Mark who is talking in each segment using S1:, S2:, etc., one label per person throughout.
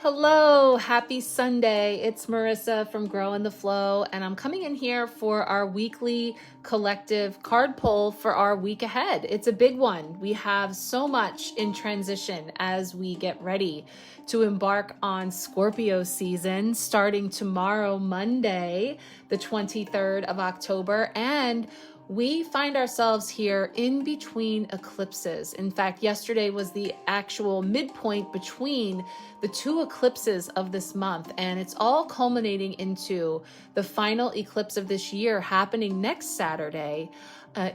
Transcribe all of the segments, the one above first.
S1: Hello, happy Sunday. It's Marissa from Grow in the Flow, and I'm coming in here for our weekly collective card pull for our week ahead. It's a big one. We have so much in transition as we get ready to embark on Scorpio season starting tomorrow, Monday, the 23rd of October, and we find ourselves here in between eclipses. In fact, yesterday was the actual midpoint between the two eclipses of this month, and it's all culminating into the final eclipse of this year happening next Saturday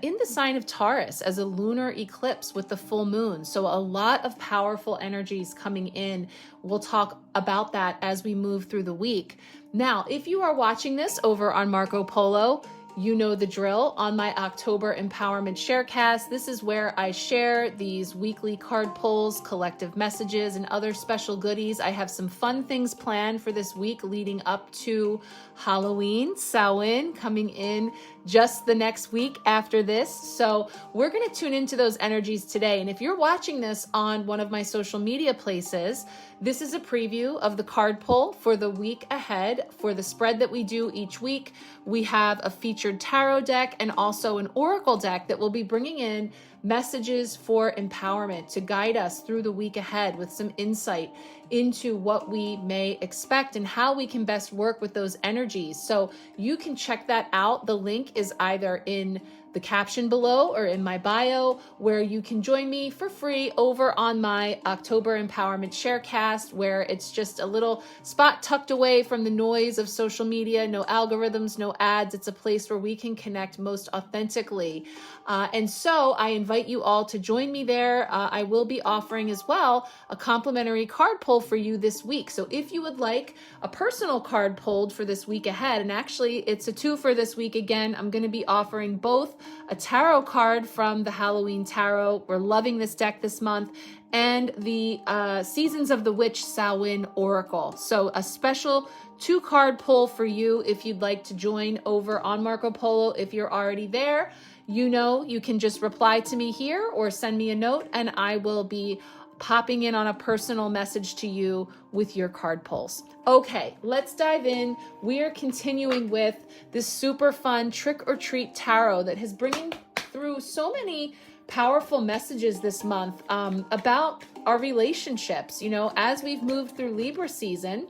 S1: in the sign of Taurus as a lunar eclipse with the full moon. So a lot of powerful energies coming in. We'll talk about that as we move through the week. Now, if you are watching this over on Marco Polo, you know the drill. On my October Empowerment Sharecast, this is where I share these weekly card pulls, collective messages, and other special goodies. I have some fun things planned for this week leading up to Halloween, Samhain, coming in just the next week after this. So we're going to tune into those energies today. And if you're watching this on one of my social media places, this is a preview of the card pull for the week ahead for the spread that we do each week. We have a featured tarot deck and also an oracle deck that will be bringing in messages for empowerment to guide us through the week ahead with some insight into what we may expect and how we can best work with those energies. So you can check that out. The link is either in the caption below or in my bio, where you can join me for free over on my October Empowerment Sharecast, where it's just a little spot tucked away from the noise of social media, no algorithms, no ads. It's a place where we can connect most authentically. And so I invite you all to join me there. I will be offering as well a complimentary card pull for you this week. So if you would like a personal card pulled for this week ahead, and actually it's a two for this week again, I'm going to be offering both a tarot card from the Halloween Tarot. We're loving this deck this month, and the Seasons of the Witch Samhain Oracle. So a special 2-card pull for you if you'd like to join over on Marco Polo. If you're already there, you know you can just reply to me here or send me a note, and I will be popping in on a personal message to you with your card pulls. Okay, let's dive in. We are continuing with this super fun trick or treat tarot that has bringing through so many powerful messages this month about our relationships. You know, as we've moved through Libra season,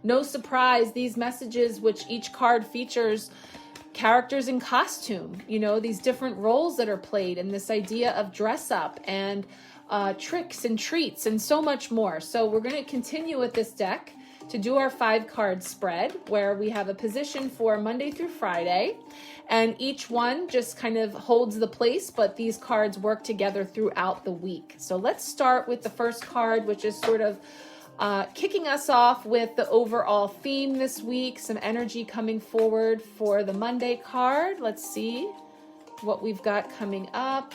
S1: no surprise, these messages, which each card features characters in costume, you know, these different roles that are played, and this idea of dress up and tricks and treats and so much more. So we're going to continue with this deck to do our 5-card spread, where we have a position for Monday through Friday, and each one just kind of holds the place, but these cards work together throughout the week. So let's start with the first card, which is sort of kicking us off with the overall theme this week, some energy coming forward for the Monday card. Let's see what we've got coming up.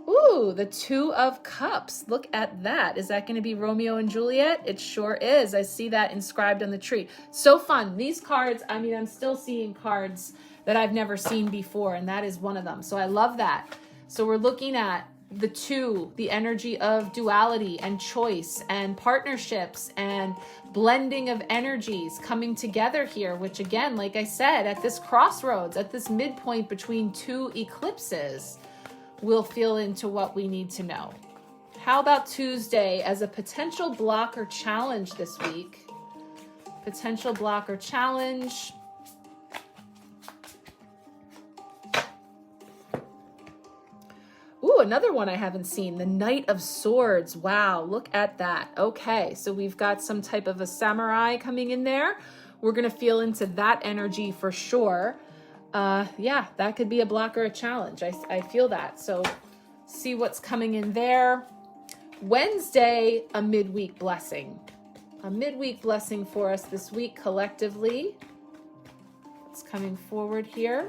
S1: Ooh, the 2 of Cups. Look at that. Is that going to be Romeo and Juliet? It sure is. I see that inscribed on the tree. So fun. These cards, I mean, I'm still seeing cards that I've never seen before, and that is one of them. So I love that. So we're looking at the 2, the energy of duality and choice and partnerships and blending of energies coming together here, which again, like I said, at this crossroads, at this midpoint between 2 eclipses, we'll feel into what we need to know. How about Tuesday as a potential block or challenge this week? Potential block or challenge. Ooh, another one I haven't seen, the Knight of Swords. Wow, look at that. Okay, so we've got some type of a samurai coming in there. We're going to feel into that energy for sure. Yeah, that could be a block or a challenge. I feel that. So see what's coming in there. Wednesday, a midweek blessing. A midweek blessing for us this week collectively. What's coming forward here?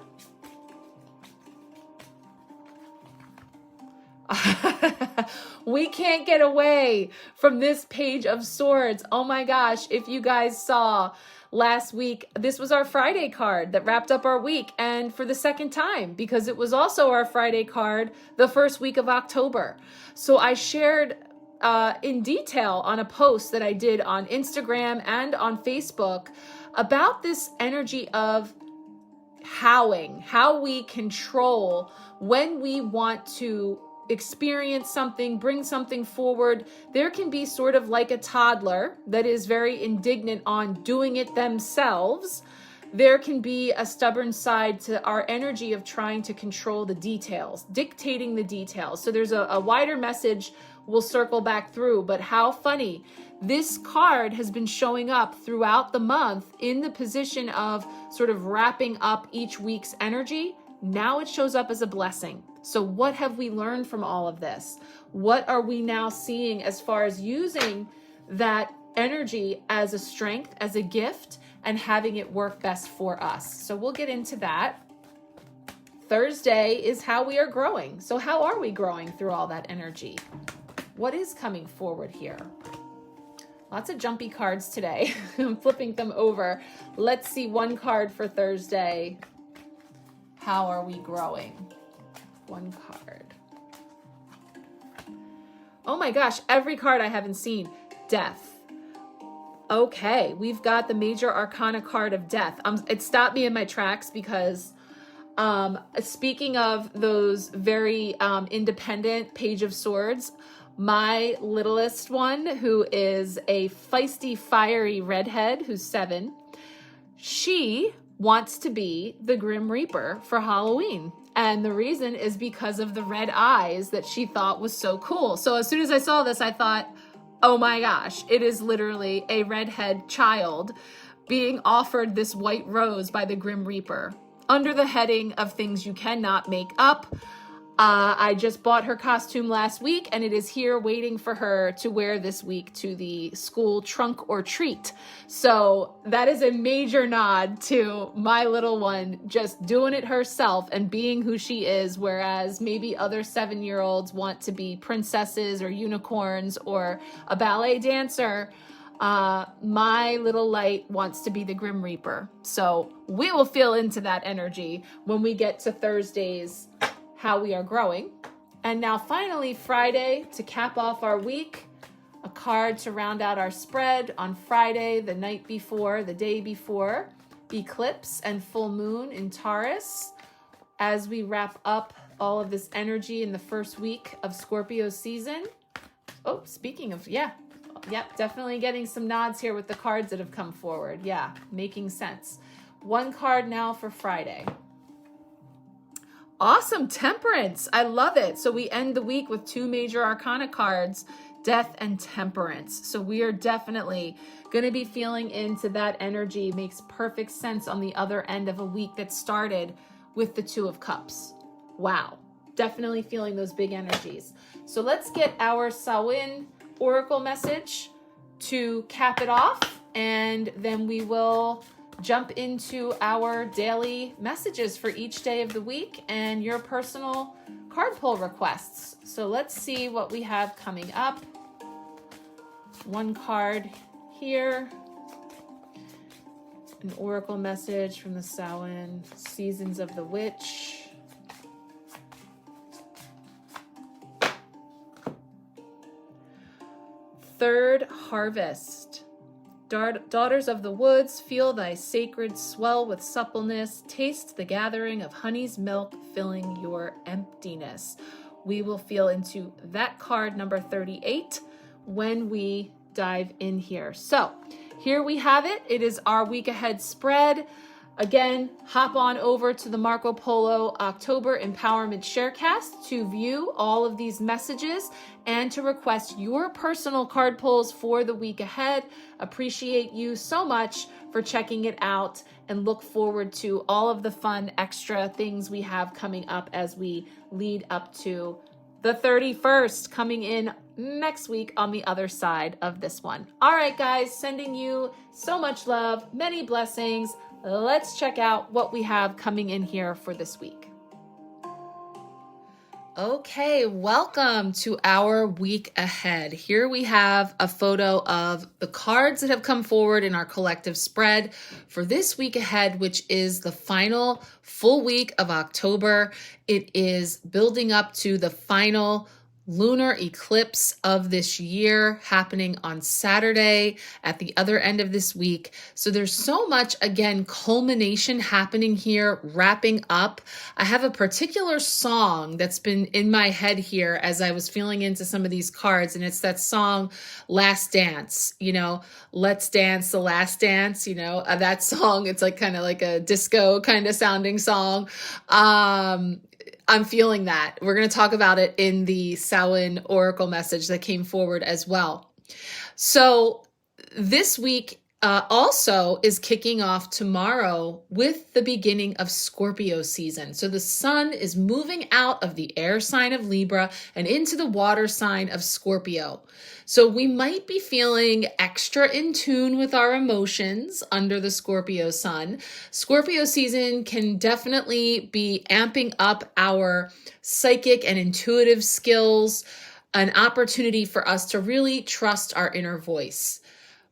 S1: We can't get away from this Page of Swords. Oh my gosh, if you guys saw last week, this was our Friday card that wrapped up our week, and for the second time, because it was also our Friday card the first week of October. So I shared in detail on a post that I did on Instagram and on Facebook about this energy of howing, how we control when we want to experience something, bring something forward. There can be sort of like a toddler that is very indignant on doing it themselves. There can be a stubborn side to our energy of trying to control the details, dictating the details. So there's a wider message we'll circle back through, but how funny. This card has been showing up throughout the month in the position of sort of wrapping up each week's energy. Now it shows up as a blessing. So what have we learned from all of this? What are we now seeing as far as using that energy as a strength, as a gift, and having it work best for us? So we'll get into that. Thursday is how we are growing. So how are we growing through all that energy? What is coming forward here? Lots of jumpy cards today. I'm flipping them over. Let's see one card for Thursday. How are we growing? One card. Oh my gosh, every card I haven't seen. Death. Okay, we've got the major arcana card of death. It stopped me in my tracks because speaking of those very independent Page of Swords, my littlest one, who is a feisty, fiery redhead, who's 7, she wants to be the Grim Reaper for Halloween. And the reason is because of the red eyes that she thought was so cool. So as soon as I saw this, I thought, oh my gosh, it is literally a redhead child being offered this white rose by the Grim Reaper under the heading of things you cannot make up. I just bought her costume last week, and it is here waiting for her to wear this week to the school trunk or treat. So that is a major nod to my little one just doing it herself and being who she is, whereas maybe other 7-year-olds want to be princesses or unicorns or a ballet dancer. My little light wants to be the Grim Reaper. So we will feel into that energy when we get to Thursday's how we are growing. And now finally Friday, to cap off our week, a card to round out our spread on Friday, the night before, the day before, eclipse and full moon in Taurus, as we wrap up all of this energy in the first week of Scorpio season. Oh, speaking of, yep, definitely getting some nods here with the cards that have come forward. Yeah, making sense. One card now for Friday. Awesome, Temperance. I love it. So we end the week with 2 major arcana cards, Death and Temperance. So we are definitely going to be feeling into that energy. Makes perfect sense on the other end of a week that started with the 2 of Cups. Wow. Definitely feeling those big energies. So let's get our Samhain Oracle message to cap it off, and then we will jump into our daily messages for each day of the week and your personal card pull requests. So let's see what we have coming up. One card here. An oracle message from the Samhain Seasons of the Witch. Third harvest. Daughters of the woods, feel thy sacred swell with suppleness. Taste the gathering of honey's milk, filling your emptiness. We will feel into that card, number 38, when we dive in here. So here we have it. It is our week ahead spread. Again, hop on over to the Marco Polo October Empowerment Sharecast to view all of these messages and to request your personal card pulls for the week ahead. Appreciate you so much for checking it out and look forward to all of the fun extra things we have coming up as we lead up to the 31st coming in next week on the other side of this one. All right, guys, sending you so much love, many blessings. Let's check out what we have coming in here for this week. Okay, welcome to our week ahead. Here we have a photo of the cards that have come forward in our collective spread for this week ahead, which is the final full week of October. It is building up to the final lunar eclipse of this year happening on Saturday at the other end of this week. So there's so much, again, culmination happening here, wrapping up. I have a particular song that's been in my head here as I was feeling into some of these cards, and it's that song, Last Dance, Let's Dance the Last Dance, that song. It's like kind of like a disco kind of sounding song. I'm feeling that. We're going to talk about it in the Samhain oracle message that came forward as well. So this week also is kicking off tomorrow with the beginning of Scorpio season. So the sun is moving out of the air sign of Libra and into the water sign of Scorpio. So we might be feeling extra in tune with our emotions under the Scorpio sun. Scorpio season can definitely be amping up our psychic and intuitive skills, an opportunity for us to really trust our inner voice.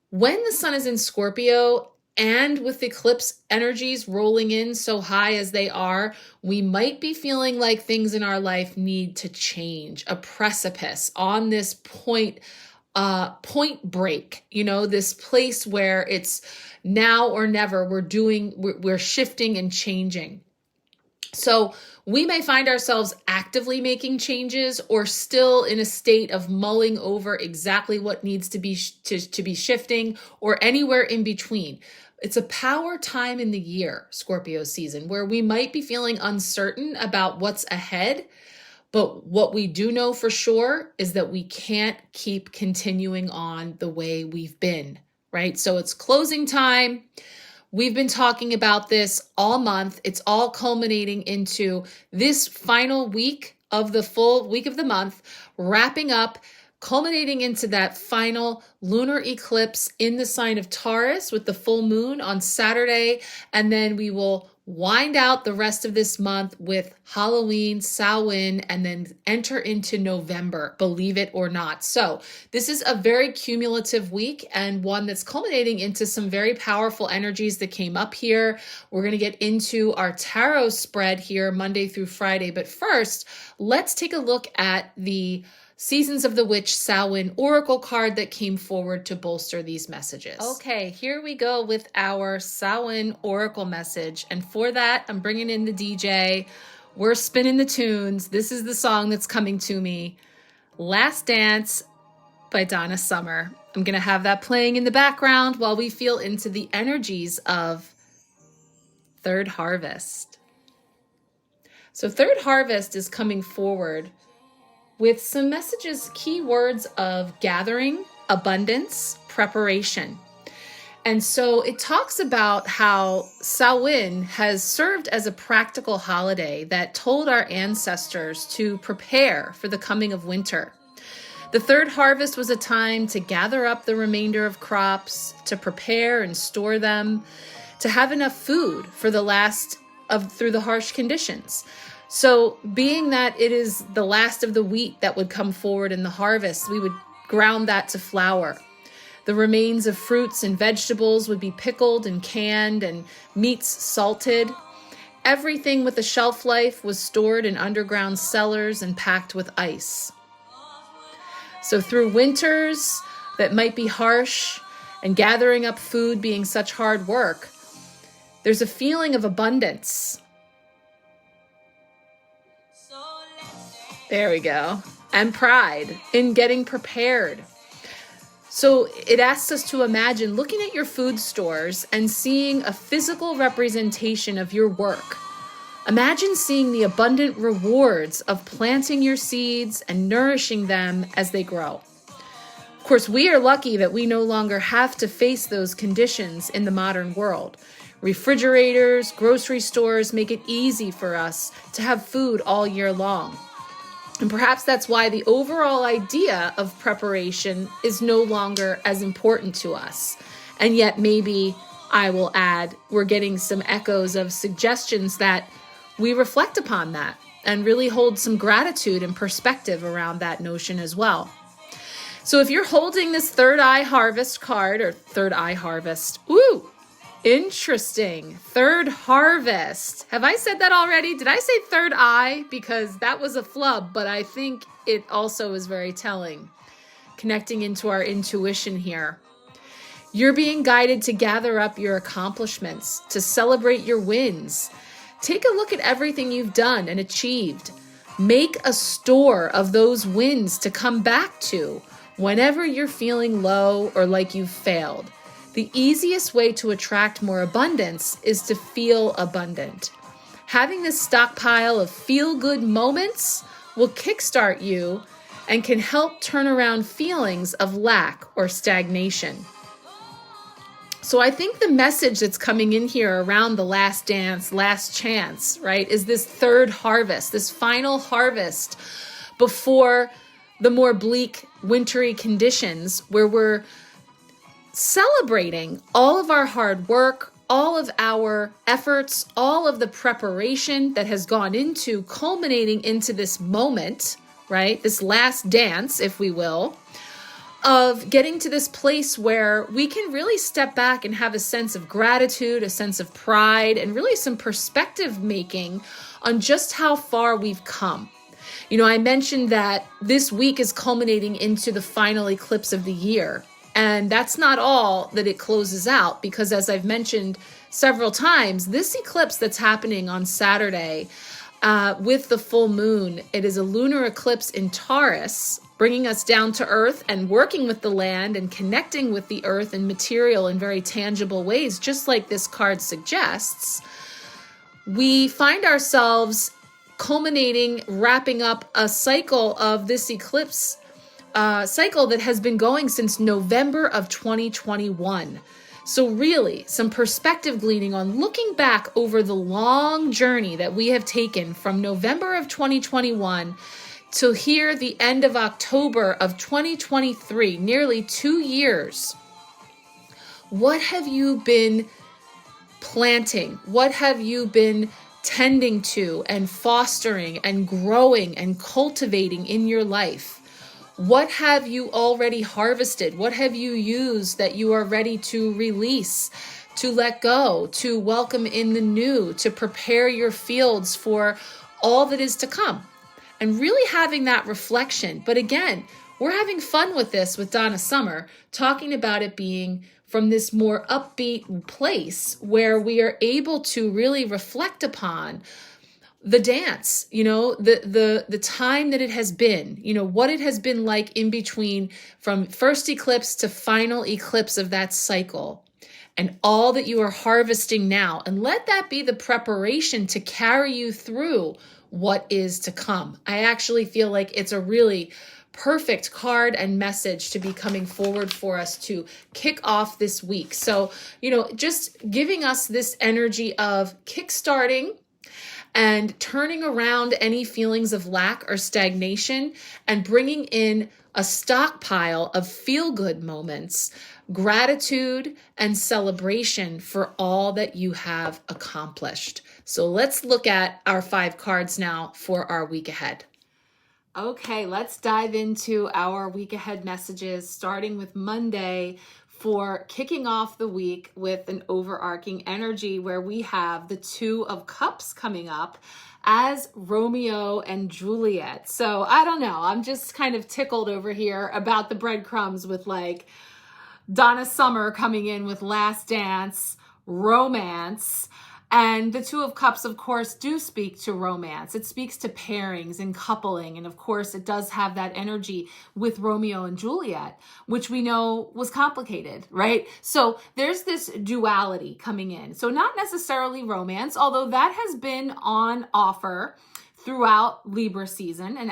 S1: When the sun is in Scorpio and with eclipse energies rolling in so high as they are, we might be feeling like things in our life need to change, a precipice on this point break, this place where it's now or never. We're shifting and changing. So we may find ourselves actively making changes or still in a state of mulling over exactly what needs to be shifting, or anywhere in between. It's a power time in the year, Scorpio season, where we might be feeling uncertain about what's ahead. But what we do know for sure is that we can't keep continuing on the way we've been, right? So it's closing time. We've been talking about this all month. It's all culminating into this final week of the full week of the month, wrapping up, culminating into that final lunar eclipse in the sign of Taurus with the full moon on Saturday. And then we will wind out the rest of this month with Halloween, Samhain, and then enter into November, believe it or not. So this is a very cumulative week and one that's culminating into some very powerful energies that came up here. We're going to get into our tarot spread here Monday through Friday. But first, let's take a look at the Seasons of the Witch Samhain oracle card that came forward to bolster these messages. Okay, here we go with our Samhain oracle message. And for that, I'm bringing in the DJ. We're spinning the tunes. This is the song that's coming to me. Last Dance by Donna Summer. I'm going to have that playing in the background while we feel into the energies of Third Harvest. So Third Harvest is coming forward with some messages, key words of gathering, abundance, preparation. And so it talks about how Samhain has served as a practical holiday that told our ancestors to prepare for the coming of winter. The third harvest was a time to gather up the remainder of crops, to prepare and store them, to have enough food for the last of through the harsh conditions. So being that it is the last of the wheat that would come forward in the harvest, we would ground that to flour. The remains of fruits and vegetables would be pickled and canned and meats salted. Everything with a shelf life was stored in underground cellars and packed with ice. So through winters that might be harsh and gathering up food being such hard work, there's a feeling of abundance. There we go. And pride in getting prepared. So it asks us to imagine looking at your food stores and seeing a physical representation of your work. Imagine seeing the abundant rewards of planting your seeds and nourishing them as they grow. Of course, we are lucky that we no longer have to face those conditions in the modern world. Refrigerators, grocery stores make it easy for us to have food all year long. And perhaps that's why the overall idea of preparation is no longer as important to us. And yet maybe, I will add, we're getting some echoes of suggestions that we reflect upon that and really hold some gratitude and perspective around that notion as well. So if you're holding this Third Eye Harvest card, or Third Eye Harvest, Interesting. Third harvest. Have I said that already? Did I say third eye? Because that was a flub, but I think it also is very telling. Connecting into our intuition here. You're being guided to gather up your accomplishments, to celebrate your wins. Take a look at everything you've done and achieved. Make a store of those wins to come back to whenever you're feeling low or like you've failed. The easiest way to attract more abundance is to feel abundant. Having this stockpile of feel-good moments will kickstart you and can help turn around feelings of lack or stagnation. So I think the message that's coming in here around the last dance, last chance, right, is this third harvest, this final harvest before the more bleak, wintry conditions where we're celebrating all of our hard work, all of our efforts, all of the preparation that has gone into culminating into this moment, right, this last dance, if we will, of getting to this place where we can really step back and have a sense of gratitude, a sense of pride, and really some perspective making on just how far we've come. You know, I mentioned that this week is culminating into the final eclipse of the year. And that's not all that it closes out, because as I've mentioned several times, this eclipse that's happening on Saturday with the full moon, it is a lunar eclipse in Taurus, bringing us down to earth and working with the land and connecting with the earth and material in very tangible ways, just like this card suggests. We find ourselves culminating, wrapping up a cycle of this eclipse cycle that has been going since November of 2021. So really, some perspective gleaning on looking back over the long journey that we have taken from November of 2021 till here, the end of October of 2023, nearly 2 years. What have you been planting? What have you been tending to and fostering and growing and cultivating in your life? What have you already harvested? What have you used that you are ready to release, to let go, to welcome in the new, to prepare your fields for all that is to come? And really having that reflection. But again, we're having fun with this with Donna Summer, talking about it being from this more upbeat place where we are able to really reflect upon the dance, you know, the time that it has been, you know, what it has been like in between from first eclipse to final eclipse of that cycle, and all that you are harvesting now. And let that be the preparation to carry you through what is to come. I actually feel like it's a really perfect card and message to be coming forward for us to kick off this week. So, you know, just giving us this energy of kickstarting and turning around any feelings of lack or stagnation and bringing in a stockpile of feel-good moments, gratitude and celebration for all that you have accomplished. So let's look at our 5 cards now for our week ahead. Okay, let's dive into our week ahead messages, starting with Monday, for kicking off the week with an overarching energy where we have the 2 of Cups coming up as Romeo and Juliet. So I don't know, I'm just kind of tickled over here about the breadcrumbs with like Donna Summer coming in with Last Dance, romance. And the 2 of Cups, of course, do speak to romance. It speaks to pairings and coupling. And of course, it does have that energy with Romeo and Juliet, which we know was complicated, right? So there's this duality coming in. So not necessarily romance, although that has been on offer throughout Libra season. And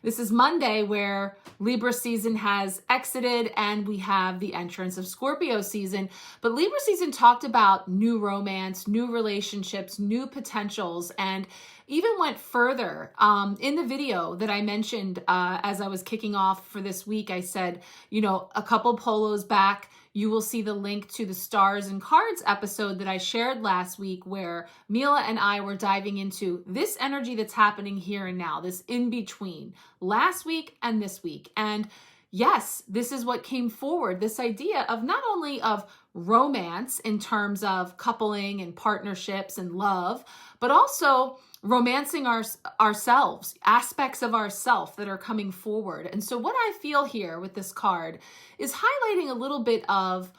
S1: this is Monday where Libra season has exited and we have the entrance of Scorpio season. But Libra season talked about new romance, new relationships, new potentials, and even went further. In the video that I mentioned as I was kicking off for this week, I said, you know, a couple polos back, you will see the link to the Stars and Cards episode that I shared last week where Mila and I were diving into this energy that's happening here and now, this in between last week and this week. And yes, this is what came forward, this idea of not only of romance in terms of coupling and partnerships and love, but also romancing ourselves, aspects of ourself that are coming forward. And so what I feel here with this card is highlighting a little bit of,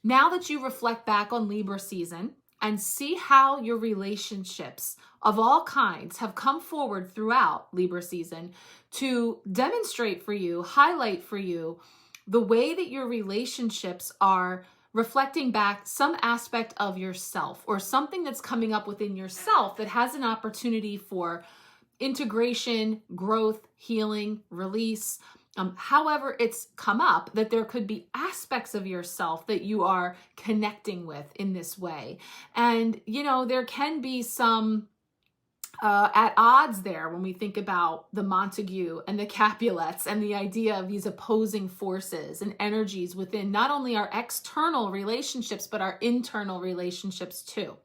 S1: now that you reflect back on Libra season and see how your relationships of all kinds have come forward throughout Libra season, to demonstrate for you, highlight for you the way that your relationships are reflecting back some aspect of yourself, or something that's coming up within yourself that has an opportunity for integration, growth, healing, release. However it's come up, that there could be aspects of yourself that you are connecting with in this way. And, you know, there can be some at odds there when we think about the Montague and the Capulets and the idea of these opposing forces and energies within not only our external relationships, but our internal relationships too.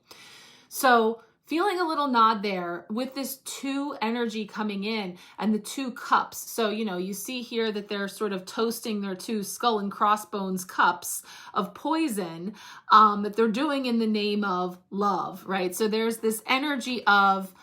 S1: So feeling a little nod there with this 2 energy coming in and the 2 cups. So, you know, you see here that they're sort of toasting their 2 skull and crossbones cups of poison that they're doing in the name of love, right? So there's this energy of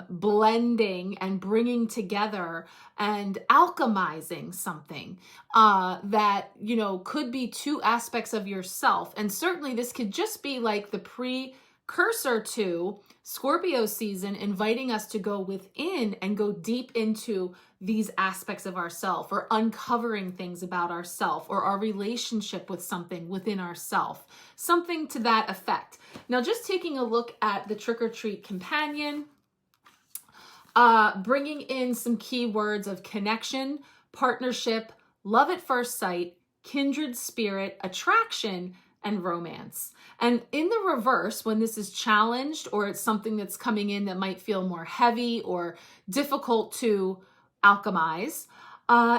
S1: blending and bringing together and alchemizing something that, you know, could be 2 aspects of yourself. And certainly this could just be like the precursor to Scorpio season, inviting us to go within and go deep into these aspects of ourself, or uncovering things about ourself or our relationship with something within ourself, something to that effect. Now, just taking a look at the Trick or Treat Companion, bringing in some keywords of connection, partnership, love at first sight, kindred spirit, attraction, and romance. And in the reverse, when this is challenged, or it's something that's coming in that might feel more heavy or difficult to alchemize,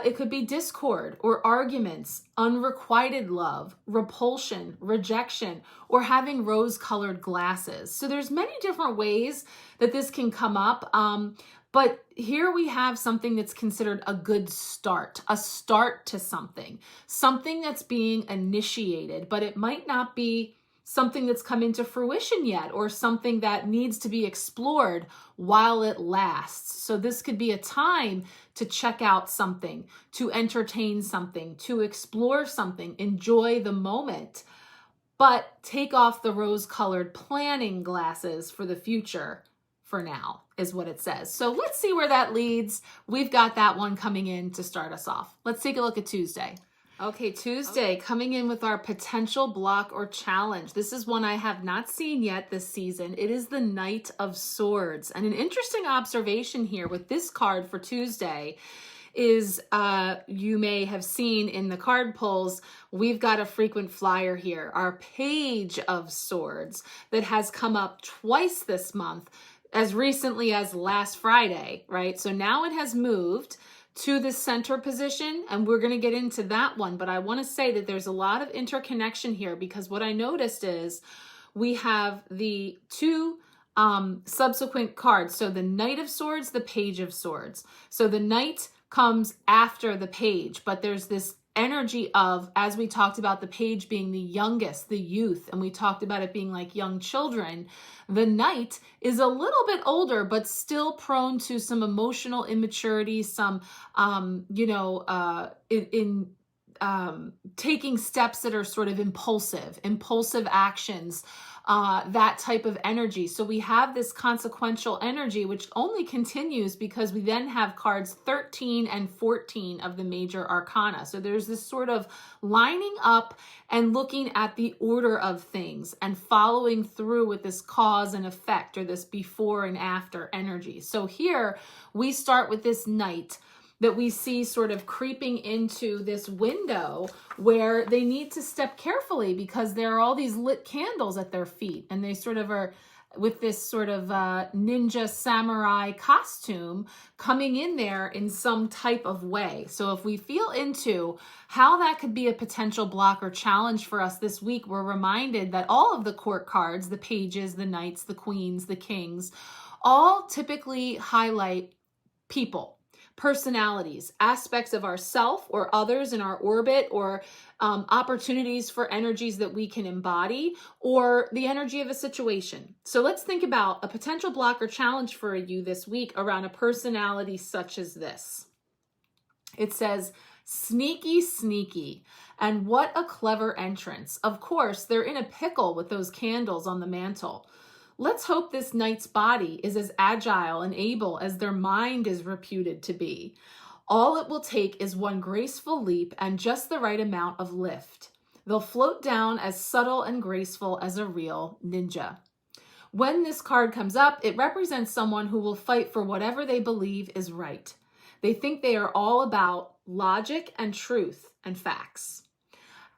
S1: it could be discord or arguments, unrequited love, repulsion, rejection, or having rose-colored glasses. So there's many different ways that this can come up. But here we have something that's considered a good start, a start to something that's being initiated, but it might not be something that's come into fruition yet, or something that needs to be explored while it lasts. So this could be a time to check out something, to entertain something, to explore something, enjoy the moment, but take off the rose-colored planning glasses for the future for now, is what it says. So let's see where that leads. We've got that one coming in to start us off. Let's take a look at Tuesday. Okay, Tuesday, coming in with our potential block or challenge. This is one I have not seen yet this season. It is the Knight of Swords. And an interesting observation here with this card for Tuesday is, you may have seen in the card pulls, we've got a frequent flyer here, our Page of Swords, that has come up twice this month, as recently as last Friday, right? So now it has moved to the center position, and we're going to get into that one. But I want to say that there's a lot of interconnection here, because what I noticed is we have the 2 subsequent cards. So the Knight of Swords, the Page of Swords. So the Knight comes after the Page, but there's this energy of, as we talked about the Page being the youngest, the youth, and we talked about it being like young children, the Knight is a little bit older, but still prone to some emotional immaturity, some, taking steps that are sort of impulsive actions, that type of energy. So we have this consequential energy, which only continues because we then have cards 13 and 14 of the major arcana. So there's this sort of lining up and looking at the order of things and following through with this cause and effect, or this before and after energy. So here we start with this Knight that we see sort of creeping into this window where they need to step carefully, because there are all these lit candles at their feet, and they sort of are with this sort of ninja samurai costume coming in there in some type of way. So if we feel into how that could be a potential block or challenge for us this week, we're reminded that all of the court cards, the pages, the knights, the queens, the kings, all typically highlight people. personalities, aspects of ourself or others in our orbit, or opportunities for energies that we can embody, or the energy of a situation. So let's think about a potential block or challenge for you this week around a personality such as this. It says, sneaky, sneaky. And what a clever entrance. Of course, they're in a pickle with those candles on the mantle. Let's hope this knight's body is as agile and able as their mind is reputed to be. All it will take is one graceful leap and just the right amount of lift. They'll float down as subtle and graceful as a real ninja. When this card comes up, it represents someone who will fight for whatever they believe is right. They think they are all about logic and truth and facts.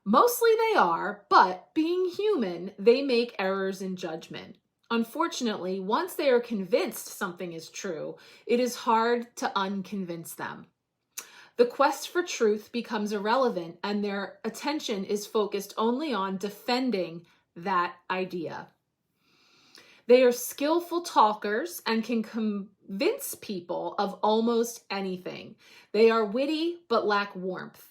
S1: Mostly they are, but being human, they make errors in judgment. Unfortunately, once they are convinced something is true, it is hard to unconvince them. The quest for truth becomes irrelevant, and their attention is focused only on defending that idea. They are skillful talkers and can convince people of almost anything. They are witty but lack warmth.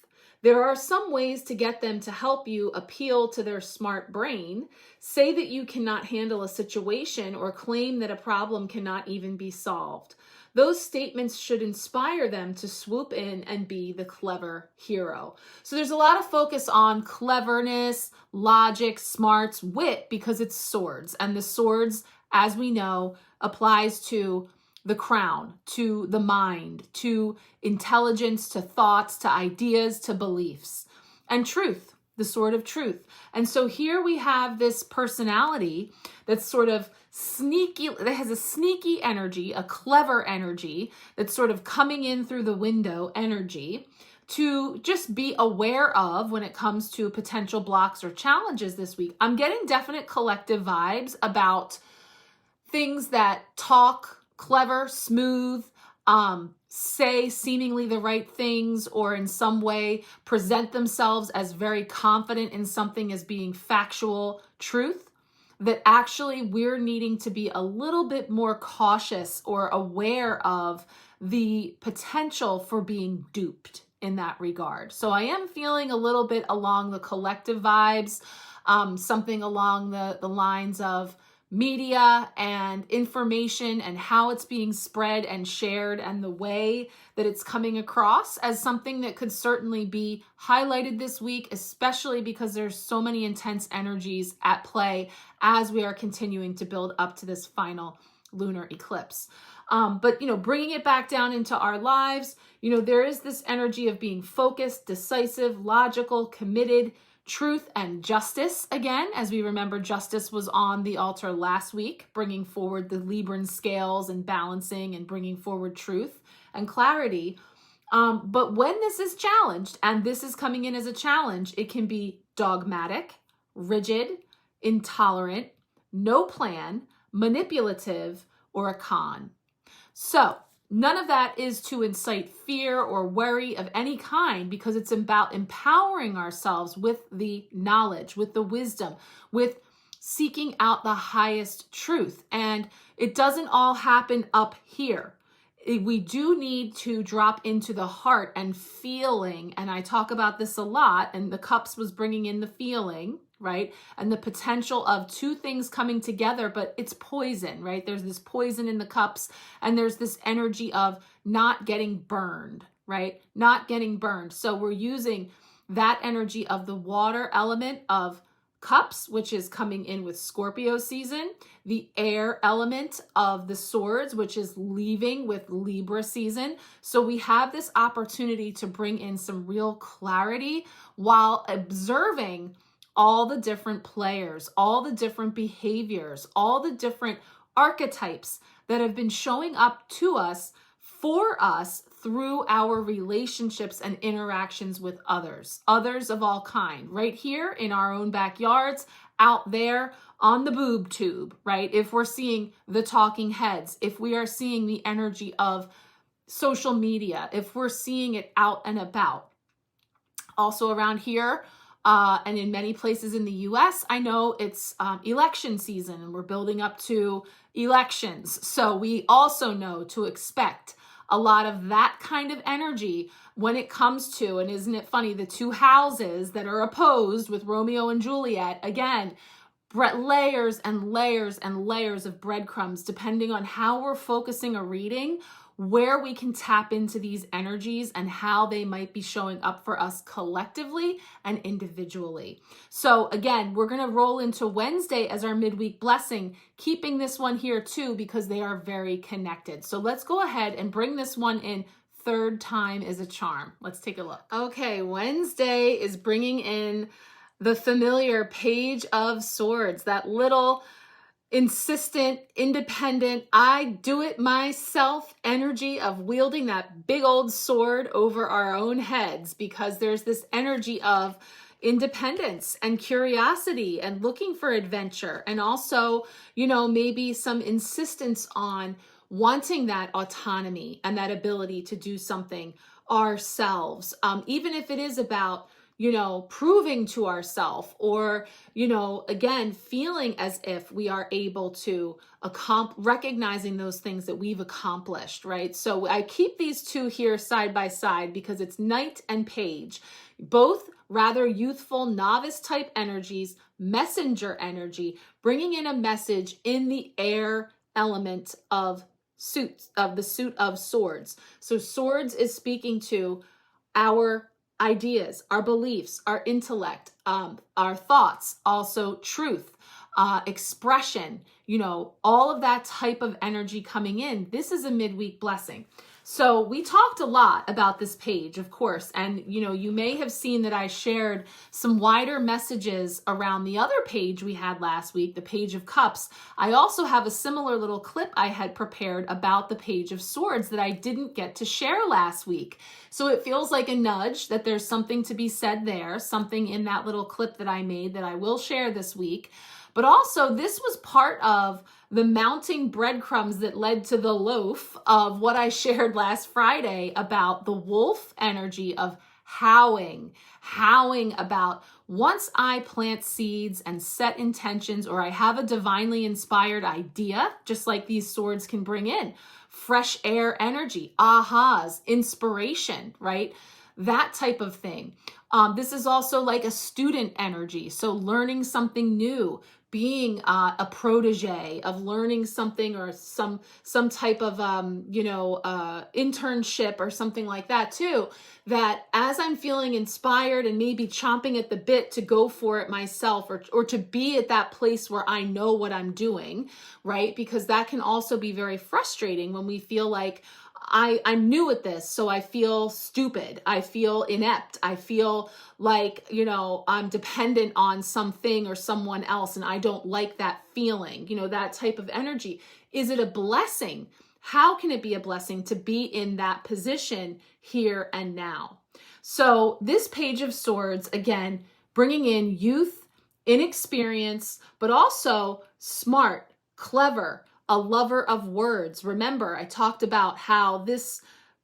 S1: There are some ways to get them to help you appeal to their smart brain, say that you cannot handle a situation, or claim that a problem cannot even be solved. Those statements should inspire them to swoop in and be the clever hero. So there's a lot of focus on cleverness, logic, smarts, wit, because it's swords. And the swords, as we know, applies to the crown, to the mind, to intelligence, to thoughts, to ideas, to beliefs, and truth, the sword of truth. And so here we have this personality that's sort of sneaky, that has a sneaky energy, a clever energy that's sort of coming in through the window energy to just be aware of when it comes to potential blocks or challenges this week. I'm getting definite collective vibes about things that talk clever, smooth, say seemingly the right things, or in some way present themselves as very confident in something as being factual truth, that actually we're needing to be a little bit more cautious or aware of the potential for being duped in that regard. So I am feeling a little bit along the collective vibes, something along the lines of media and information and how it's being spread and shared, and the way that it's coming across as something that could certainly be highlighted this week, especially because there's so many intense energies at play as we are continuing to build up to this final lunar eclipse. But, bringing it back down into our lives, there is this energy of being focused, decisive, logical, committed, truth and justice. Again, as we remember, justice was on the altar last week, bringing forward the 𝓒𝓵𝓵𝓮 scales and balancing and bringing forward truth and clarity. But when this is challenged, and this is coming in as a challenge, it can be dogmatic, rigid, intolerant, no plan, manipulative, or a con. So none of that is to incite fear or worry of any kind, because it's about empowering ourselves with the knowledge, with the wisdom, with seeking out the highest truth. And it doesn't all happen up here. We do need to drop into the heart and feeling. And I talk about this a lot, and the cups was bringing in the feeling, right? And the potential of two things coming together, but it's poison, right? There's this poison in the cups, and there's this energy of not getting burned, right? Not getting burned. So we're using that energy of the water element of cups, which is coming in with Scorpio season, the air element of the swords, which is leaving with Libra season. So we have this opportunity to bring in some real clarity while observing all the different players, all the different behaviors, all the different archetypes that have been showing up to us, for us, through our relationships and interactions with others of all kind, right here in our own backyards, out there on the boob tube, right? If we're seeing the talking heads, if we are seeing the energy of social media, if we're seeing it out and about. Also around here, and in many places in the US, I know it's election season and we're building up to elections. So we also know to expect a lot of that kind of energy when it comes to, and isn't it funny, the two houses that are opposed with Romeo and Juliet, again, layers and layers and layers of breadcrumbs, depending on how we're focusing a reading, where we can tap into these energies and how they might be showing up for us collectively and individually. So again, we're going to roll into Wednesday as our midweek blessing, keeping this one here too, because they are very connected. So let's go ahead and bring this one in. Third time is a charm. Let's take a look. Okay, Wednesday is bringing in the familiar Page of Swords, that little insistent, independent, I do it myself energy of wielding that big old sword over our own heads, because there's this energy of independence and curiosity and looking for adventure, and also, you know, maybe some insistence on wanting that autonomy and that ability to do something ourselves, even if it is about, you know, proving to ourselves, or, you know, again, feeling as if we are able to recognizing those things that we've accomplished, right? So I keep these two here side by side because it's Knight and Page, both rather youthful novice type energies, messenger energy, bringing in a message in the air element of the suit of swords. So swords is speaking to our ideas, our beliefs, our intellect, our thoughts, also truth, expression, you know, all of that type of energy coming in. This is a midweek blessing. So we talked a lot about this page, of course, and you know, you may have seen that I shared some wider messages around the other page we had last week, the Page of Cups. I also have a similar little clip I had prepared about the Page of Swords that I didn't get to share last week. So it feels like a nudge that there's something to be said there, something in that little clip that I made that I will share this week. But also, this was part of the mounting breadcrumbs that led to the loaf of what I shared last Friday about the wolf energy of howling about once I plant seeds and set intentions, or I have a divinely inspired idea, just like these swords can bring in fresh air energy, ahas, inspiration, right? That type of thing. This is also like a student energy. So learning something new, being a protege of learning something, or some type of internship or something like that too, that as I'm feeling inspired and maybe chomping at the bit to go for it myself, or to be at that place where I know what I'm doing, right? Because that can also be very frustrating when we feel like I'm new at this, so I feel stupid. I feel inept. I feel like, you know, I'm dependent on something or someone else, and I don't like that feeling, you know, that type of energy. Is it a blessing? How can it be a blessing to be in that position here and now? So this Page of Swords, again, bringing in youth, inexperience, but also smart, clever, a lover of words. Remember, I talked about how this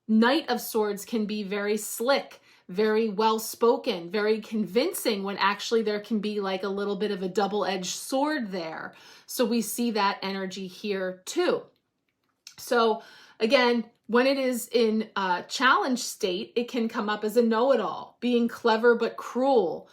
S1: Knight of Swords can be very slick, very well-spoken, very convincing, when actually there can be like a little bit of a double-edged sword there. So we see that energy here too. So again, when it is in a challenge state, it can come up as a know-it-all, being clever but cruel,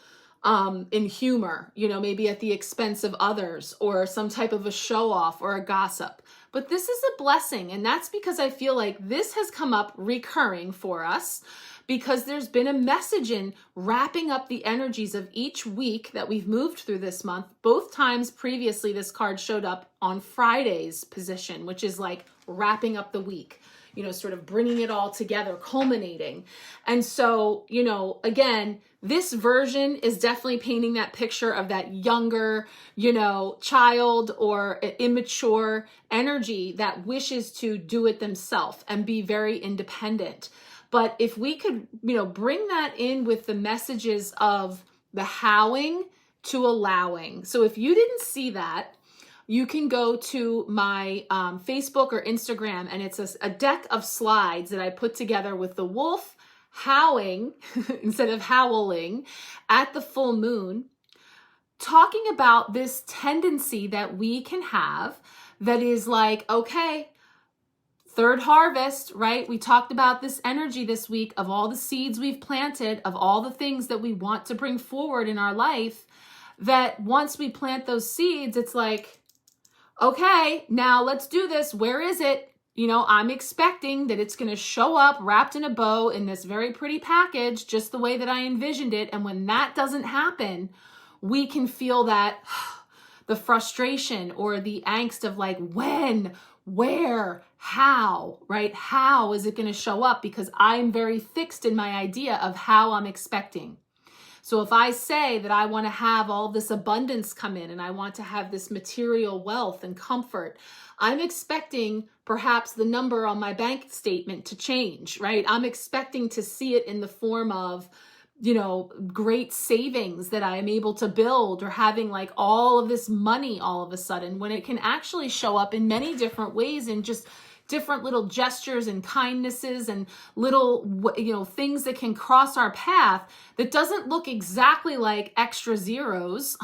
S1: in humor, you know, maybe at the expense of others, or some type of a show off or a gossip. But this is a blessing, and that's because I feel like this has come up recurring for us, because there's been a message in wrapping up the energies of each week that we've moved through this month. Both times previously, this card showed up on Friday's position, which is like wrapping up the week, you know, sort of bringing it all together, culminating. And so, you know, again, this version is definitely painting that picture of that younger, you know, child or immature energy that wishes to do it themselves and be very independent. But if we could, you know, bring that in with the messages of the howling to allowing. So if you didn't see that, you can go to my Facebook or Instagram, and it's a deck of slides that I put together with the wolf howling instead of howling at the full moon, talking about this tendency that we can have that is like, okay, Third harvest, right? We talked about this energy this week of all the seeds we've planted, of all the things that we want to bring forward in our life, that once we plant those seeds, it's like, okay, now let's do this. Where is it? You know, I'm expecting that it's going to show up wrapped in a bow in this very pretty package, just the way that I envisioned it. And when that doesn't happen, we can feel that the frustration or the angst of like, when, where, how, right? How is it going to show up? Because I'm very fixed in my idea of how I'm expecting. So if I say that I want to have all this abundance come in and I want to have this material wealth and comfort, I'm expecting perhaps the number on my bank statement to change, right? I'm expecting to see it in the form of, you know, great savings that I am able to build, or having like all of this money all of a sudden, when it can actually show up in many different ways, in just different little gestures and kindnesses and little, you know, things that can cross our path that doesn't look exactly like extra zeros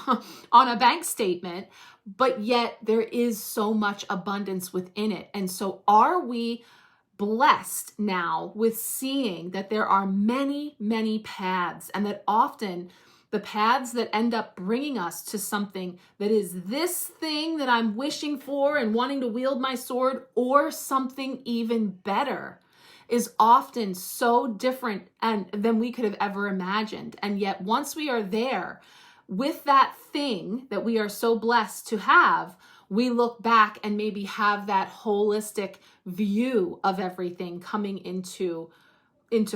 S1: on a bank statement, but yet there is so much abundance within it. And so are we blessed now with seeing that there are many, many paths, and that often the paths that end up bringing us to something that is this thing that I'm wishing for and wanting to wield my sword, or something even better, is often so different than we could have ever imagined. And yet once we are there with that thing that we are so blessed to have, we look back and maybe have that holistic view of everything coming into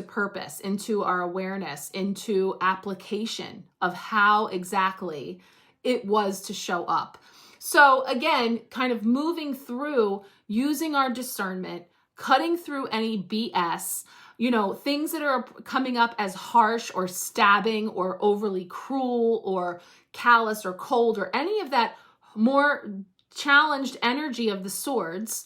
S1: purpose, into our awareness, into application of how exactly it was to show up. So again, kind of moving through, using our discernment, cutting through any BS, you know, things that are coming up as harsh or stabbing or overly cruel or callous or cold, or any of that more challenged energy of the swords,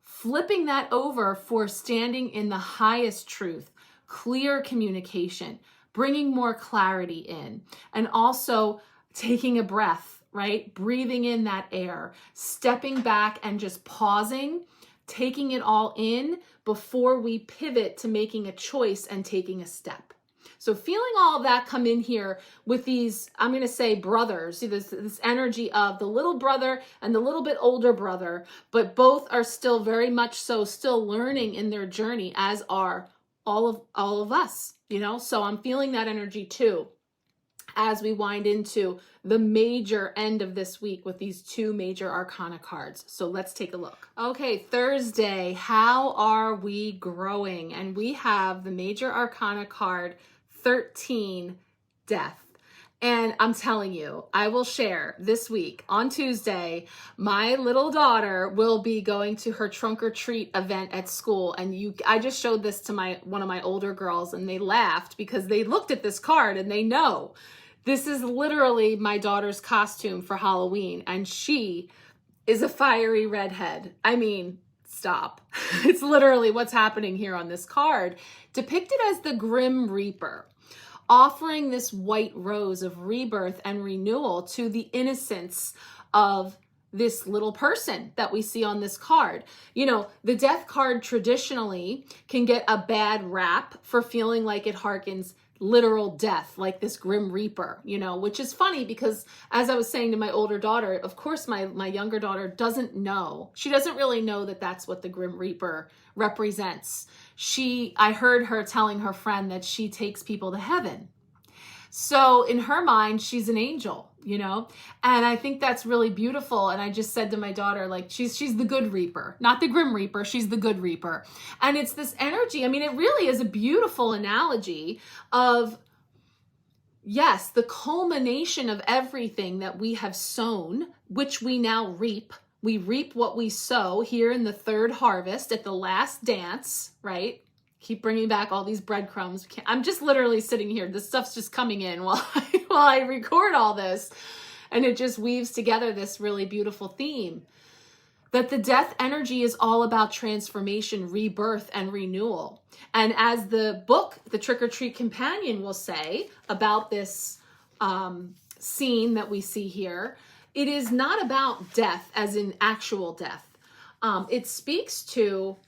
S1: flipping that over for standing in the highest truth, clear communication, bringing more clarity in, and also taking a breath, right? Breathing in that air, stepping back and just pausing, taking it all in before we pivot to making a choice and taking a step. So feeling all of that come in here with these, I'm going to say brothers, see this energy of the little brother and the little bit older brother, but both are still very much so still learning in their journey, as are all of us, you know? So I'm feeling that energy too, as we wind into the major end of this week with these two major arcana cards. So let's take a look. Okay, Thursday, how are we growing? And we have the major arcana card 13, Death. And I'm telling you, I will share this week on Tuesday, my little daughter will be going to her trunk or treat event at school. And I just showed this to one of my older girls, and they laughed because they looked at this card and they know this is literally my daughter's costume for Halloween. And she is a fiery redhead. I mean, stop. It's literally what's happening here on this card, depicted as the Grim Reaper, offering this white rose of rebirth and renewal to the innocence of this little person that we see on this card. You know, the death card traditionally can get a bad rap for feeling like it harkens literal death, like this Grim Reaper, you know, which is funny because, as I was saying to my older daughter, of course my younger daughter doesn't know. She doesn't really know that that's what the Grim Reaper represents. I heard her telling her friend that she takes people to heaven. So in her mind, she's an angel, you know? And I think that's really beautiful. And I just said to my daughter, like, she's the good reaper, not the Grim Reaper. She's the good reaper. And it's this energy. I mean, it really is a beautiful analogy of, yes, the culmination of everything that we have sown, which we now reap. We reap what we sow here in the third harvest at the last dance, right? Keep bringing back all these breadcrumbs. I'm just literally sitting here. This stuff's just coming in while I record all this. And it just weaves together this really beautiful theme. That the death energy is all about transformation, rebirth, and renewal. And as the book, The Trick or Treat Companion, will say about this scene that we see here, it is not about death as in actual death. It speaks to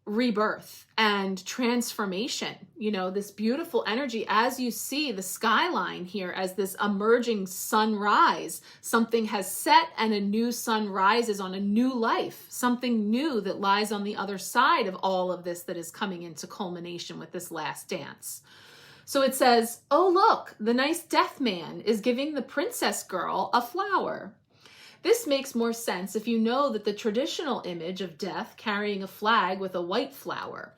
S1: rebirth and transformation, this beautiful energy as you see the skyline here as this emerging sunrise. Something has set and a new sun rises on a new life, something new that lies on the other side of all of this that is coming into culmination with this last dance. So it says, oh, look, the nice death man is giving the princess girl a flower. This makes more sense if you know that the traditional image of death carrying a flag with a white flower.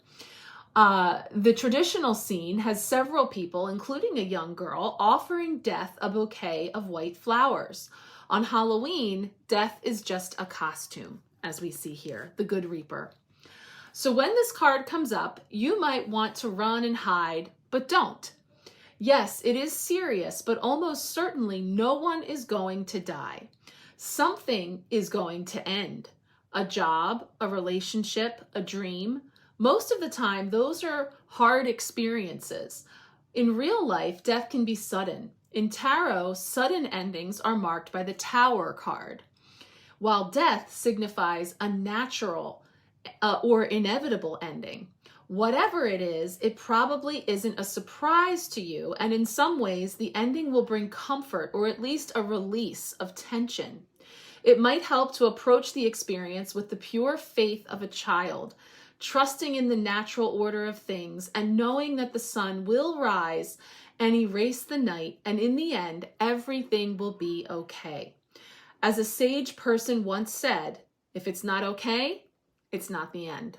S1: The traditional scene has several people, including a young girl, offering death a bouquet of white flowers. On Halloween, death is just a costume, as we see here, the Good Reaper. So when this card comes up, you might want to run and hide, but don't. Yes, it is serious, but almost certainly no one is going to die. Something is going to end. A job, a relationship, a dream. Most of the time, those are hard experiences. In real life, death can be sudden. In tarot, sudden endings are marked by the Tower card, while death signifies a natural or inevitable ending. Whatever it is, it probably isn't a surprise to you, and in some ways, the ending will bring comfort or at least a release of tension. It might help to approach the experience with the pure faith of a child, trusting in the natural order of things and knowing that the sun will rise and erase the night, and in the end, everything will be okay. As a sage person once said, if it's not okay, it's not the end.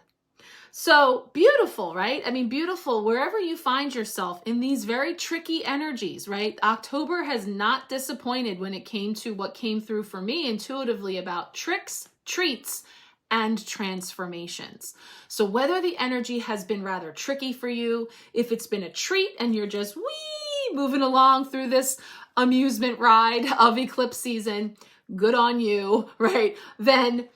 S1: So beautiful, right? I mean, beautiful wherever you find yourself in these very tricky energies, right? October has not disappointed when it came to what came through for me intuitively about tricks, treats, and transformations. So whether the energy has been rather tricky for you, if it's been a treat and you're just moving along through this amusement ride of eclipse season, good on you, right? Then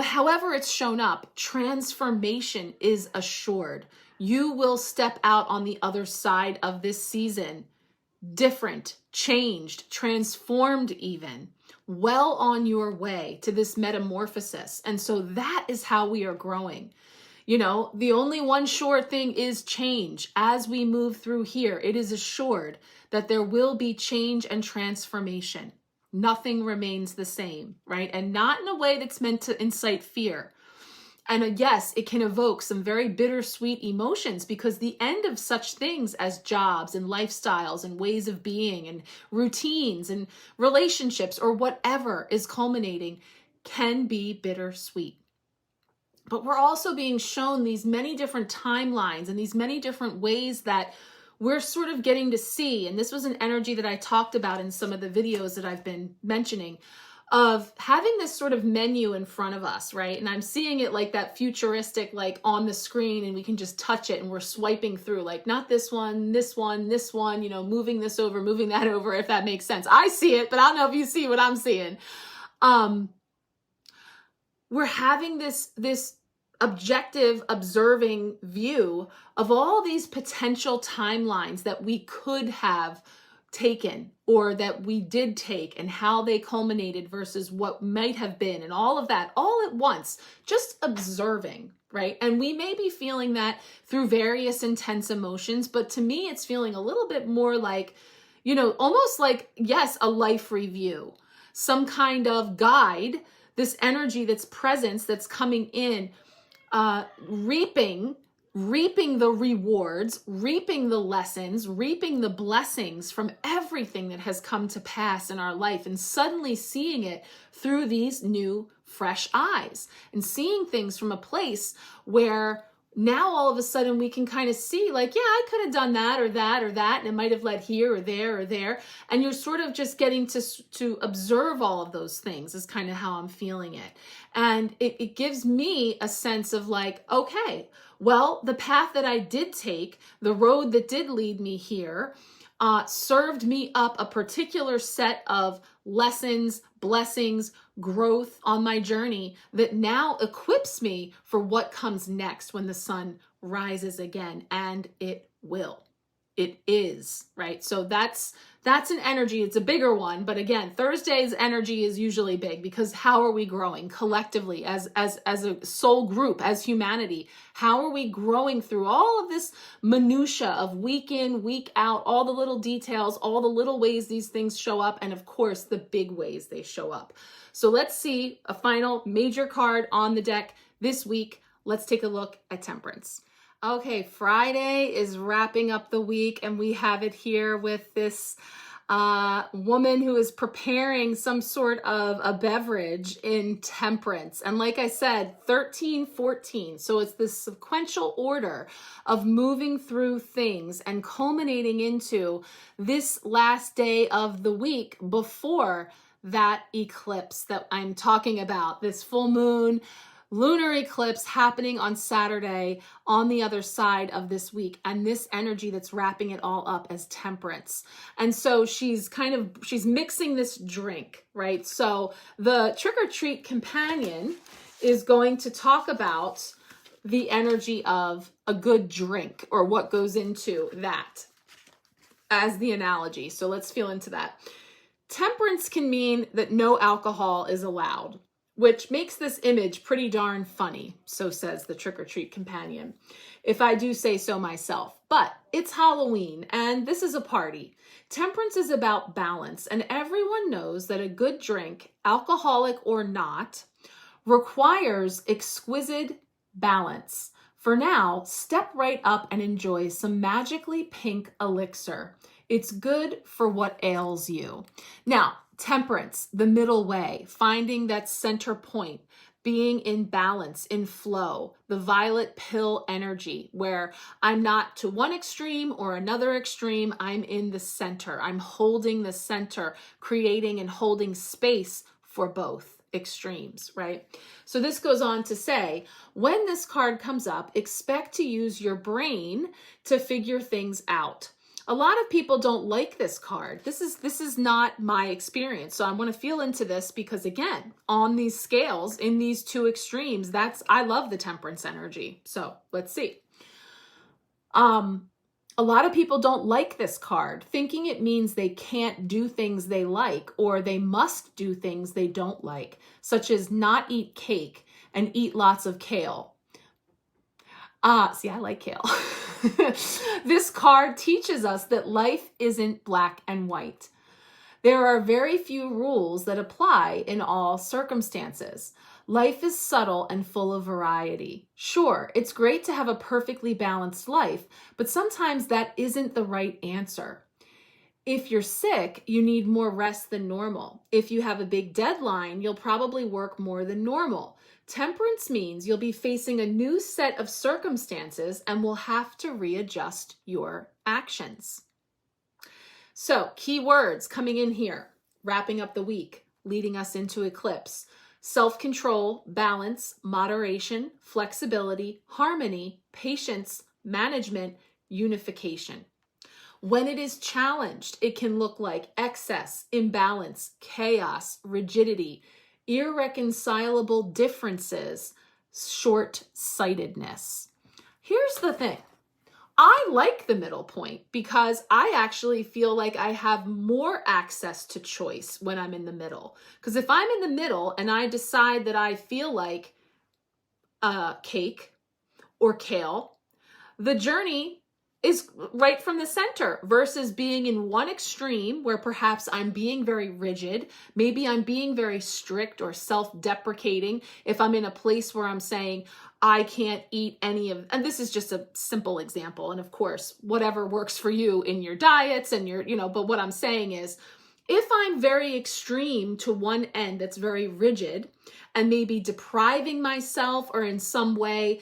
S1: however it's shown up, transformation is assured. You will step out on the other side of this season different, changed, transformed even, well on your way to this metamorphosis. And so that is how we are growing. The only one sure thing is change. As we move through here, it is assured that there will be change and transformation. Nothing remains the same, right? And not in a way that's meant to incite fear. And yes, it can evoke some very bittersweet emotions because the end of such things as jobs and lifestyles and ways of being and routines and relationships or whatever is culminating can be bittersweet. But we're also being shown these many different timelines and these many different ways that we're sort of getting to see, and this was an energy that I talked about in some of the videos that I've been mentioning, of having this sort of menu in front of us, right? And I'm seeing it like that futuristic, like on the screen, and we can just touch it and we're swiping through, like not this one, this one, this one, moving this over, moving that over, if that makes sense. I see it, but I don't know if you see what I'm seeing. We're having this objective observing view of all these potential timelines that we could have taken or that we did take and how they culminated versus what might have been and all of that all at once, just observing, right? And we may be feeling that through various intense emotions, but to me, it's feeling a little bit more like, almost like, yes, a life review, some kind of guide, this energy that's presence that's coming in, reaping the rewards, reaping the lessons, reaping the blessings from everything that has come to pass in our life and suddenly seeing it through these new, fresh eyes and seeing things from a place where now all of a sudden we can kind of see like, yeah, I could have done that or that or that, and it might have led here or there or there. And you're sort of just getting to observe all of those things is kind of how I'm feeling it. And it gives me a sense of like, okay, well, the path that I did take, the road that did lead me here, served me up a particular set of lessons, blessings, growth on my journey that now equips me for what comes next when the sun rises again, and it will. it is, right? So that's an energy. It's a bigger one, but again, Thursday's energy is usually big because how are we growing collectively as a soul group, as humanity? How are we growing through all of this minutia of week in, week out, all the little details, all the little ways these things show up, and of course the big ways they show up. So let's see a final major card on the deck this week. Let's take a look at Temperance. Okay, Friday is wrapping up the week, and we have it here with this woman who is preparing some sort of a beverage in Temperance. And like I said, 13-14. So it's this sequential order of moving through things and culminating into this last day of the week before that eclipse that I'm talking about, this full moon lunar eclipse happening on Saturday on the other side of this week, and this energy that's wrapping it all up as Temperance. And so she's mixing this drink, right? So the trick or treat companion is going to talk about the energy of a good drink, or what goes into that as the analogy. So let's feel into that. Temperance can mean that no alcohol is allowed, which makes this image pretty darn funny, so says the trick-or-treat companion, if I do say so myself. But it's Halloween, and this is a party. Temperance is about balance, and everyone knows that a good drink, alcoholic or not, requires exquisite balance. For now, step right up and enjoy some magically pink elixir. It's good for what ails you. Now, Temperance, the middle way, finding that center point, being in balance, in flow, the violet pill energy, where I'm not to one extreme or another extreme, I'm in the center. I'm holding the center, creating and holding space for both extremes, right? So this goes on to say, when this card comes up, expect to use your brain to figure things out. A lot of people don't like this card. This is not my experience. So I want to feel into this because, again, on these scales, in these two extremes, I love the Temperance energy. So let's see. A lot of people don't like this card, thinking it means they can't do things they like, or they must do things they don't like, such as not eat cake and eat lots of kale. See, I like kale. This card teaches us that life isn't black and white. There are very few rules that apply in all circumstances. Life is subtle and full of variety. Sure, it's great to have a perfectly balanced life, but sometimes that isn't the right answer. If you're sick, you need more rest than normal. If you have a big deadline, you'll probably work more than normal. Temperance means you'll be facing a new set of circumstances and will have to readjust your actions. So, key words coming in here, wrapping up the week, leading us into eclipse. Self-control, balance, moderation, flexibility, harmony, patience, management, unification. When it is challenged, it can look like excess, imbalance, chaos, rigidity, irreconcilable differences, short-sightedness. Here's the thing. I like the middle point because I actually feel like I have more access to choice when I'm in the middle. Because if I'm in the middle and I decide that I feel like cake or kale, the journey is right from the center versus being in one extreme where perhaps I'm being very rigid. Maybe I'm being very strict or self-deprecating. If I'm in a place where I'm saying, I can't eat any of, and this is just a simple example. And of course, whatever works for you in your diets and your, but what I'm saying is, if I'm very extreme to one end that's very rigid and maybe depriving myself or in some way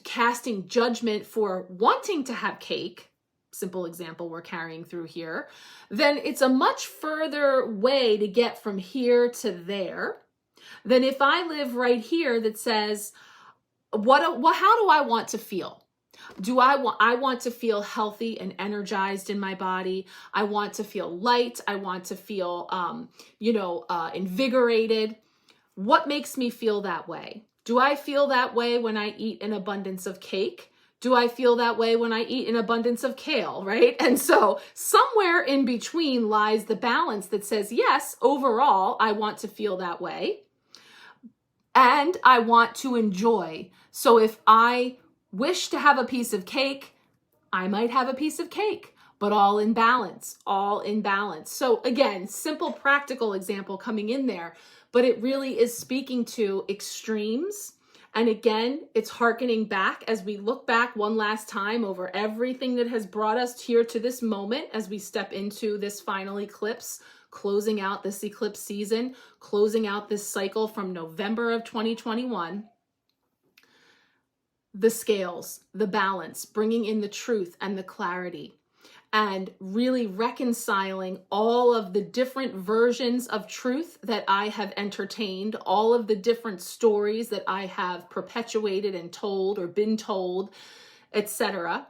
S1: casting judgment for wanting to have cake, simple example we're carrying through here, then it's a much further way to get from here to there than if I live right here that says, how do I want to feel? I want to feel healthy and energized in my body. I want to feel light. I want to feel, invigorated. What makes me feel that way? Do I feel that way when I eat an abundance of cake? Do I feel that way when I eat an abundance of kale, right? And so somewhere in between lies the balance that says, yes, overall, I want to feel that way and I want to enjoy. So if I wish to have a piece of cake, I might have a piece of cake, but all in balance, all in balance. So again, simple, practical example coming in there, but it really is speaking to extremes. And again, it's hearkening back as we look back one last time over everything that has brought us here to this moment as we step into this final eclipse, closing out this eclipse season, closing out this cycle from November of 2021. The scales, the balance, bringing in the truth and the clarity, and really reconciling all of the different versions of truth that I have entertained, all of the different stories that I have perpetuated and told or been told, etc.,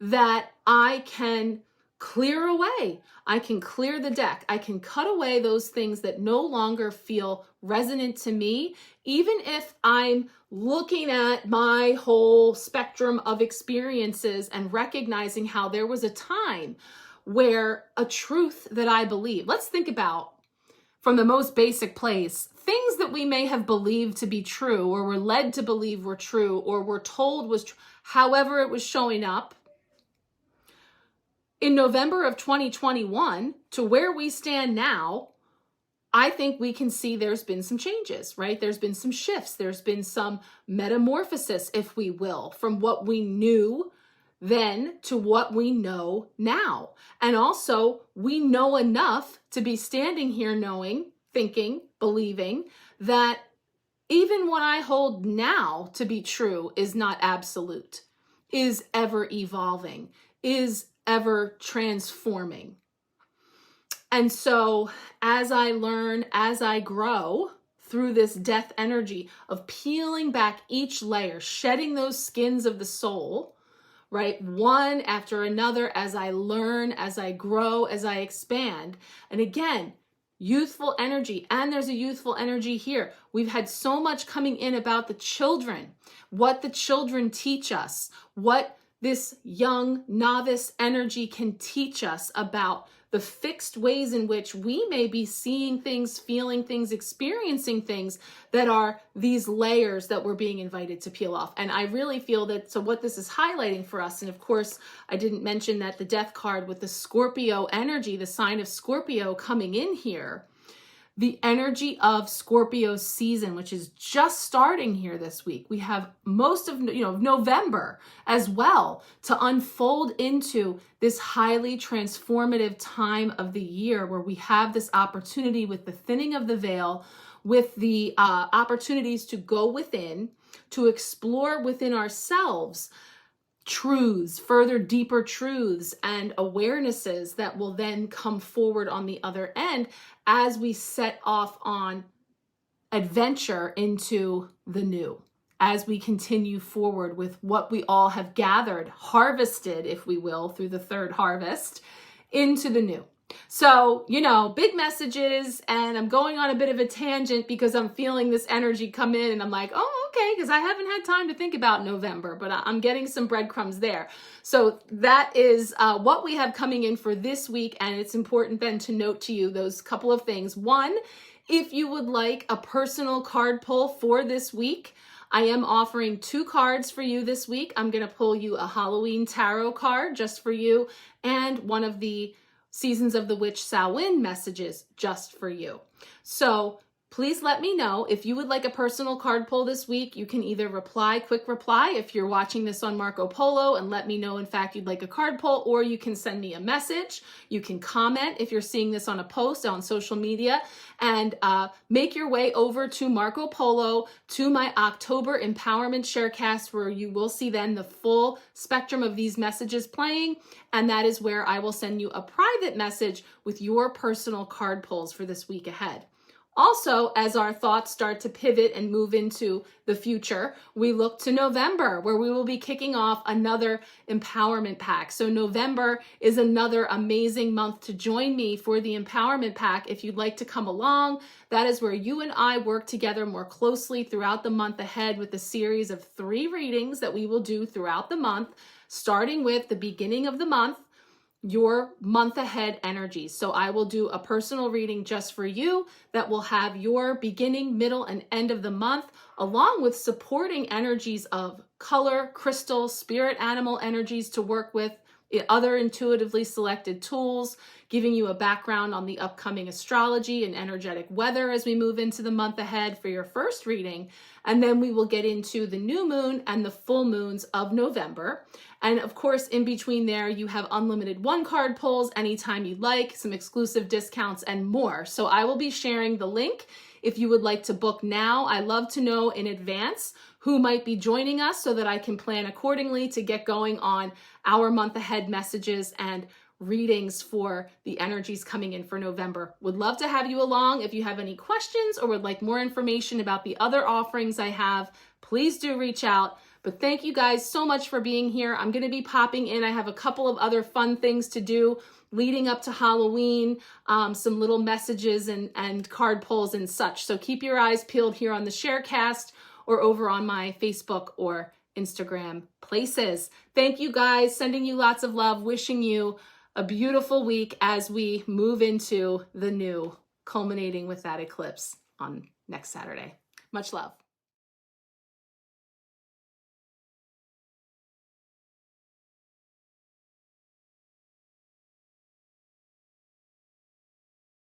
S1: that I can clear away. I can clear the deck. I can cut away those things that no longer feel resonant to me, even if I'm looking at my whole spectrum of experiences and recognizing how there was a time where a truth that I believe, let's think about from the most basic place, things that we may have believed to be true or were led to believe were true or were told was true, however it was showing up. In November of 2021 to where we stand now, I think we can see there's been some changes, right? There's been some shifts. There's been some metamorphosis, if we will, from what we knew then to what we know now. And also, we know enough to be standing here knowing, thinking, believing that even what I hold now to be true is not absolute, is ever evolving, is ever transforming. And so as I learn, as I grow through this death energy of peeling back each layer, shedding those skins of the soul, right? One after another, as I learn, as I grow, as I expand. And again, youthful energy, and there's a youthful energy here. We've had so much coming in about the children, what the children teach us, what this young novice energy can teach us about the fixed ways in which we may be seeing things, feeling things, experiencing things that are these layers that we're being invited to peel off. And I really feel that, so what this is highlighting for us, and of course, I didn't mention that the death card with the Scorpio energy, the sign of Scorpio coming in here, the energy of Scorpio season, which is just starting here this week. We have most of November as well to unfold into this highly transformative time of the year where we have this opportunity with the thinning of the veil, with the opportunities to go within, to explore within ourselves truths, further deeper truths and awarenesses that will then come forward on the other end as we set off on adventure into the new, as we continue forward with what we all have gathered, harvested, if we will, through the third harvest, into the new. So, big messages, and I'm going on a bit of a tangent because I'm feeling this energy come in and I'm like, oh, okay, because I haven't had time to think about November, but I'm getting some breadcrumbs there. So that is what we have coming in for this week. And it's important then to note to you those couple of things. One, if you would like a personal card pull for this week, I am offering 2 cards for you this week. I'm going to pull you a Halloween tarot card just for you and one of the Seasons of the Witch Samhain messages just for you. So please let me know if you would like a personal card pull this week. You can either quick reply if you're watching this on Marco Polo and let me know in fact you'd like a card pull, or you can send me a message. You can comment if you're seeing this on a post on social media, and make your way over to Marco Polo to my October Empowerment Sharecast, where you will see then the full spectrum of these messages playing, and that is where I will send you a private message with your personal card pulls for this week ahead. Also, as our thoughts start to pivot and move into the future, we look to November, where we will be kicking off another empowerment pack. So November is another amazing month to join me for the empowerment pack. If you'd like to come along, that is where you and I work together more closely throughout the month ahead with a series of 3 readings that we will do throughout the month, starting with the beginning of the month, your month ahead energies. So I will do a personal reading just for you that will have your beginning, middle, and end of the month, along with supporting energies of color, crystal, spirit animal energies to work with, other intuitively selected tools, giving you a background on the upcoming astrology and energetic weather as we move into the month ahead for your first reading. And then we will get into the new moon and the full moons of November. And of course, in between there, you have unlimited 1-card pulls anytime you like, some exclusive discounts and more. So I will be sharing the link if you would like to book now. I love to know in advance who might be joining us so that I can plan accordingly to get going on our month ahead messages and readings for the energies coming in for November. Would love to have you along. If you have any questions or would like more information about the other offerings I have, please do reach out. But thank you guys so much for being here. I'm going to be popping in. I have a couple of other fun things to do leading up to Halloween, some little messages and card pulls and such. So keep your eyes peeled here on the Sharecast or over on my Facebook or Instagram places. Thank you guys. Sending you lots of love. Wishing you a beautiful week as we move into the new, culminating with that eclipse on next Saturday. Much love.